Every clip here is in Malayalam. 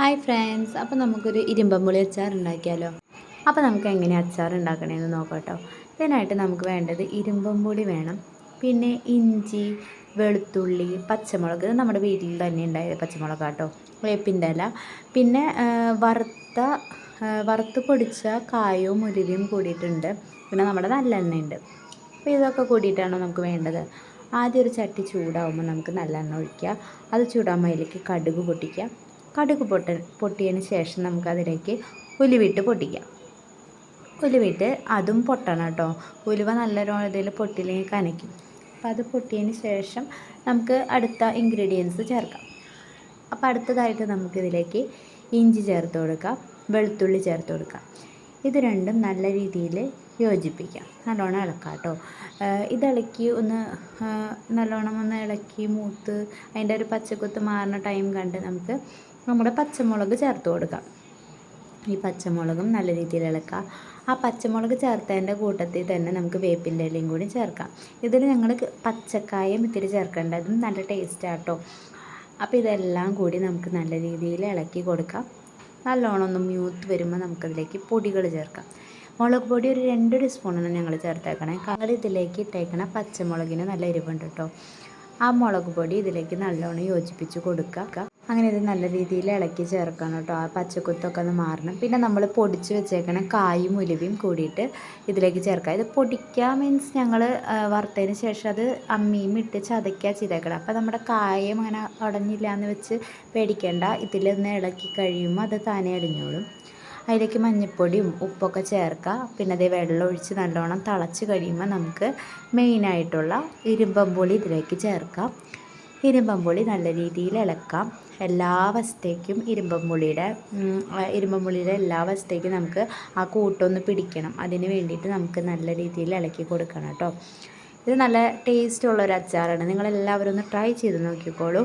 ഹായ് ഫ്രണ്ട്സ്, അപ്പോൾ നമുക്കൊരു ഇരുമ്പമ്പുളി അച്ചാർ ഉണ്ടാക്കിയാലോ. അപ്പോൾ നമുക്ക് എങ്ങനെ അച്ചാർ ഉണ്ടാക്കണമെന്ന് നോക്കാം കേട്ടോ. ഇതിനായിട്ട് നമുക്ക് വേണ്ടത് ഇരുമ്പമ്പുളി വേണം, പിന്നെ ഇഞ്ചി, വെളുത്തുള്ളി, പച്ചമുളക്. ഇത് നമ്മുടെ വീട്ടിൽ തന്നെ ഉണ്ടായ പച്ചമുളക് കേട്ടോ. വേപ്പിൻ്റെ ഇല, പിന്നെ വറുത്ത് പൊടിച്ച കായവും ഉലുവയും കൂടിയിട്ടുണ്ട്. പിന്നെ നമ്മുടെ നല്ലെണ്ണയുണ്ട്. അപ്പോൾ ഇതൊക്കെ കൂടിയിട്ടാണ് നമുക്ക് വേണ്ടത്. ആദ്യം ഒരു ചട്ടി ചൂടാവുമ്പോൾ നമുക്ക് നല്ലെണ്ണ ഒഴിക്കുക. അത് ചൂടാകുമ്പോൾ അതിലേക്ക് കടുക് പൊട്ടിക്കുക. കടുക് പൊട്ടിയതിന് ശേഷം നമുക്കതിലേക്ക് ഉലുവിട്ട് പൊട്ടിക്കാം. ഉലുവിട്ട് അതും പൊട്ടണം കേട്ടോ. ഉലുവ നല്ല രീതിയിൽ പൊട്ടില്ലെങ്കിൽ കനയ്ക്കും. അപ്പോൾ അത് പൊട്ടിയതിന് ശേഷം നമുക്ക് അടുത്ത ഇൻഗ്രീഡിയൻസ് ചേർക്കാം. അപ്പോൾ അടുത്തതായിട്ട് നമുക്കിതിലേക്ക് ഇഞ്ചി ചേർത്ത് കൊടുക്കാം, വെളുത്തുള്ളി ചേർത്ത് കൊടുക്കാം. ഇത് രണ്ടും നല്ല രീതിയിൽ യോജിപ്പിക്കാം. നല്ലോണം ഇളക്കാം കേട്ടോ. ഇതിളക്കി ഒന്ന് നല്ലോണം ഒന്ന് ഇളക്കി മൂത്ത് അതിൻ്റെ ഒരു പച്ചക്കുത്ത് മാറുന്ന ടൈം കണ്ട് നമുക്ക് നമ്മുടെ പച്ചമുളക് ചേർത്ത് കൊടുക്കാം. ഈ പച്ചമുളകും നല്ല രീതിയിൽ ഇളക്കാം. ആ പച്ചമുളക് ചേർത്തതിൻ്റെ കൂട്ടത്തിൽ തന്നെ നമുക്ക് വേപ്പിൻ്റെ ഇലയും കൂടി ചേർക്കാം. ഇതിൽ ഞങ്ങൾ പച്ചക്കായം ഇത്തിരി ചേർക്കേണ്ടതും നല്ല ടേസ്റ്റാണ് കേട്ടോ. അപ്പോൾ ഇതെല്ലാം കൂടി നമുക്ക് നല്ല രീതിയിൽ ഇളക്കി കൊടുക്കാം. നല്ലോണം ഒന്ന് മ്യൂത്ത് വരുമ്പോൾ നമുക്കതിലേക്ക് പൊടികൾ ചേർക്കാം. മുളക് പൊടി ഒരു 2 ടീസ്പൂണാണ് ഞങ്ങൾ ചേർത്തേക്കണേ. ഞങ്ങൾ ഇതിലേക്ക് ഇട്ടേക്കണ പച്ചമുളകിന് നല്ല എരിവുണ്ട് കേട്ടോ. ആ മുളക് പൊടി ഇതിലേക്ക് നല്ലോണം യോജിപ്പിച്ച് കൊടുക്കുക. അങ്ങനെ ഇത് നല്ല രീതിയിൽ ഇളക്കി ചേർക്കണം കേട്ടോ. ആ പച്ചക്കുത്തൊക്കെ ഒന്ന് മാറണം. പിന്നെ നമ്മൾ പൊടിച്ച് വെച്ചേക്കണ കായും ഉലുവയും കൂടിയിട്ട് ഇതിലേക്ക് ചേർക്കുക. ഇത് പൊടിക്കുക മീൻസ് ഞങ്ങൾ വറുത്തതിന് ശേഷം അത് അമ്മിയും ഇട്ട് ചതയ്ക്കുക ചെയ്തേക്കണം. അപ്പോൾ നമ്മുടെ കായം അങ്ങനെ ഉടഞ്ഞില്ല എന്ന് വെച്ച് പേടിക്കേണ്ട. ഇതിലൊന്ന് ഇളക്കി കഴിയുമ്പോൾ അത് താനെ അടിഞ്ഞോളും. അതിലേക്ക് മഞ്ഞൾപ്പൊടിയും ഉപ്പൊക്കെ ചേർക്കുക. പിന്നെ അതേ വെള്ളം ഒഴിച്ച് നല്ലോണം തിളച്ച് കഴിയുമ്പോൾ നമുക്ക് മെയിനായിട്ടുള്ള ഇരുമ്പമ്പുളി ഇതിലേക്ക് ചേർക്കാം. ഇരുമ്പമ്പുളി നല്ല രീതിയിൽ ഇളക്കാം. എല്ലാ വശത്തേക്കും ഇരുമ്പമ്പുളിയുടെ എല്ലാ വശത്തേക്കും നമുക്ക് ആ കൂട്ടൊന്ന് പിടിക്കണം. അതിന് വേണ്ടിയിട്ട് നമുക്ക് നല്ല രീതിയിൽ ഇളക്കി കൊടുക്കണം കേട്ടോ. ഇത് നല്ല ടേസ്റ്റുള്ളൊരു അച്ചാറാണ്. നിങ്ങളെല്ലാവരും ഒന്ന് ട്രൈ ചെയ്ത് നോക്കിക്കോളൂ.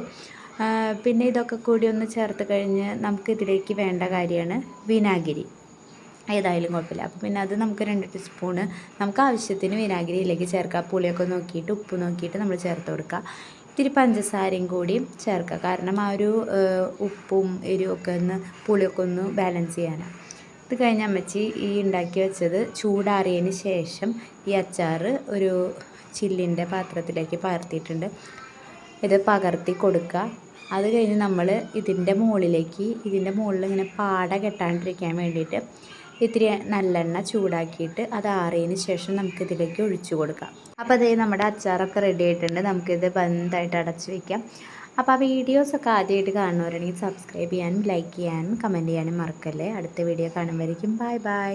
പിന്നെ ഇതൊക്കെ കൂടി ഒന്ന് ചേർത്ത് കഴിഞ്ഞ് നമുക്കിതിലേക്ക് വേണ്ട കാര്യമാണ് വിനാഗിരി. ഏതായാലും കുഴപ്പമില്ല. അപ്പോൾ പിന്നെ അത് നമുക്ക് 2 ടീസ്പൂണ് നമുക്ക് ആവശ്യത്തിന് വിനാഗിരിയിലേക്ക് ചേർക്കാം. പുളിയൊക്കെ നോക്കിയിട്ട് ഉപ്പ് നോക്കിയിട്ട് നമ്മൾ ചേർത്ത് കൊടുക്കുക. ഇത്തിരി പഞ്ചസാരയും കൂടി ചേർക്കുക. കാരണം ആ ഒരു ഉപ്പും എരിവൊക്കെ ഒന്ന് പുളിയൊക്കെ ഒന്ന് ബാലൻസ് ചെയ്യാനാണ്. ഇത് കഴിഞ്ഞ് അമ്മച്ചി ഈ ഉണ്ടാക്കി വെച്ചത് ചൂടാറിയതിന് ശേഷം ഈ അച്ചാർ ഒരു ചില്ലിൻ്റെ പാത്രത്തിലേക്ക് പകർത്തിയിട്ടുണ്ട്. ഇത് പകർത്തി കൊടുക്കുക. അത് കഴിഞ്ഞ് നമ്മൾ ഇതിൻ്റെ മുകളിൽ ഇങ്ങനെ പാട കെട്ടാണ്ടിരിക്കാൻ വേണ്ടിയിട്ട് ഇത്തിരി നല്ലെണ്ണ ചൂടാക്കിയിട്ട് അത് ആറിയതിന് ശേഷം നമുക്കിതിലേക്ക് ഒഴിച്ചു കൊടുക്കാം. അപ്പോൾ അതേ നമ്മുടെ അച്ചാറൊക്കെ റെഡി ആയിട്ടുണ്ട്. നമുക്കിത് ബന്ധായിട്ട് അടച്ച് വയ്ക്കാം. അപ്പോൾ ആ വീഡിയോസൊക്കെ ആദ്യമായിട്ട് കാണുന്നവരാണെങ്കിൽ സബ്സ്ക്രൈബ് ചെയ്യാനും ലൈക്ക് ചെയ്യാനും കമൻറ്റ് ചെയ്യാനും മറക്കല്ലേ. അടുത്ത വീഡിയോ കാണുമ്പോഴേക്കും ബൈ.